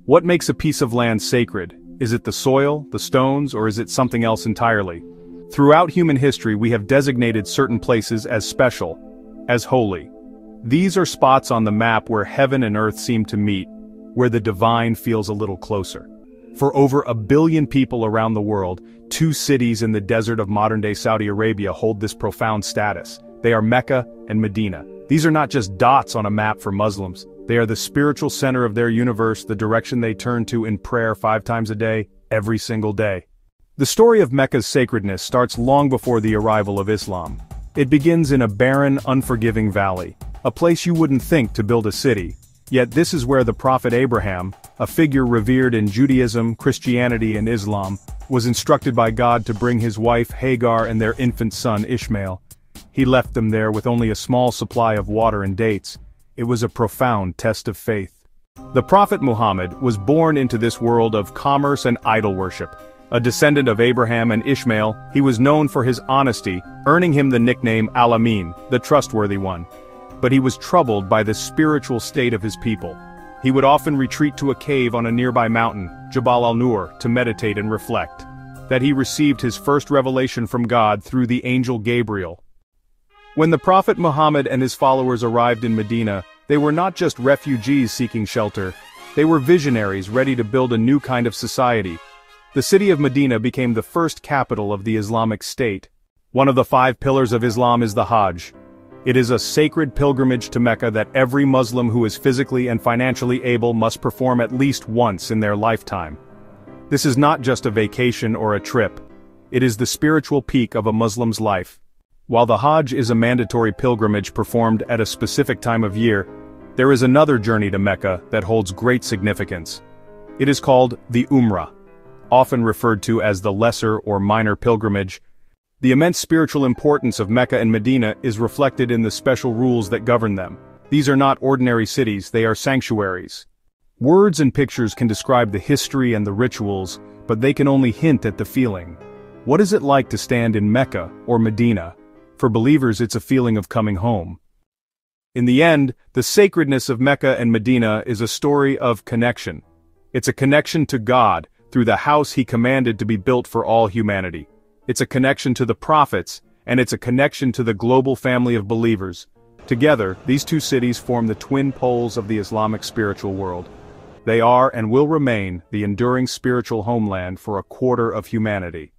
What makes a piece of land sacred? Is it the soil, the stones, or is it something else entirely? Throughout human history we have designated certain places as special, as holy. These are spots on the map where heaven and earth seem to meet, where the divine feels a little closer. For over 1 billion people around the world, 2 cities in the desert of modern-day Saudi Arabia hold this profound status. They are Mecca and Medina. These are not just dots on a map for Muslims. They are the spiritual center of their universe, the direction they turn to in prayer 5 times a day, every single day. The story of Mecca's sacredness starts long before the arrival of Islam. It begins in a barren, unforgiving valley, a place you wouldn't think to build a city. Yet this is where the prophet Abraham, a figure revered in Judaism, Christianity, and Islam, was instructed by God to bring his wife Hagar and their infant son Ishmael. He left them there with only a small supply of water and dates. It was a profound test of faith. The prophet Muhammad was born into this world of commerce and idol worship. A descendant of Abraham and Ishmael, he was known for his honesty, earning him the nickname Al-Amin, the trustworthy one. But he was troubled by the spiritual state of his people. He would often retreat to a cave on a nearby mountain, Jabal al-Nur, to meditate and reflect. That he received his first revelation from God through the angel Gabriel. When the prophet Muhammad and his followers arrived in Medina, they were not just refugees seeking shelter. They were visionaries ready to build a new kind of society. The city of Medina became the first capital of the Islamic State. One of the 5 pillars of Islam is the Hajj. It is a sacred pilgrimage to Mecca that every Muslim who is physically and financially able must perform at least once in their lifetime. This is not just a vacation or a trip. It is the spiritual peak of a Muslim's life. While the Hajj is a mandatory pilgrimage performed at a specific time of year, there is another journey to Mecca that holds great significance. It is called the Umrah, often referred to as the lesser or minor pilgrimage. The immense spiritual importance of Mecca and Medina is reflected in the special rules that govern them. These are not ordinary cities, they are sanctuaries. Words and pictures can describe the history and the rituals, but they can only hint at the feeling. What is it like to stand in Mecca or Medina? For believers, it's a feeling of coming home. In the end, the sacredness of Mecca and Medina is a story of connection. It's a connection to God, through the house he commanded to be built for all humanity. It's a connection to the prophets, and it's a connection to the global family of believers. Together, these 2 cities form the twin poles of the Islamic spiritual world. They are and will remain the enduring spiritual homeland for 1/4 of humanity.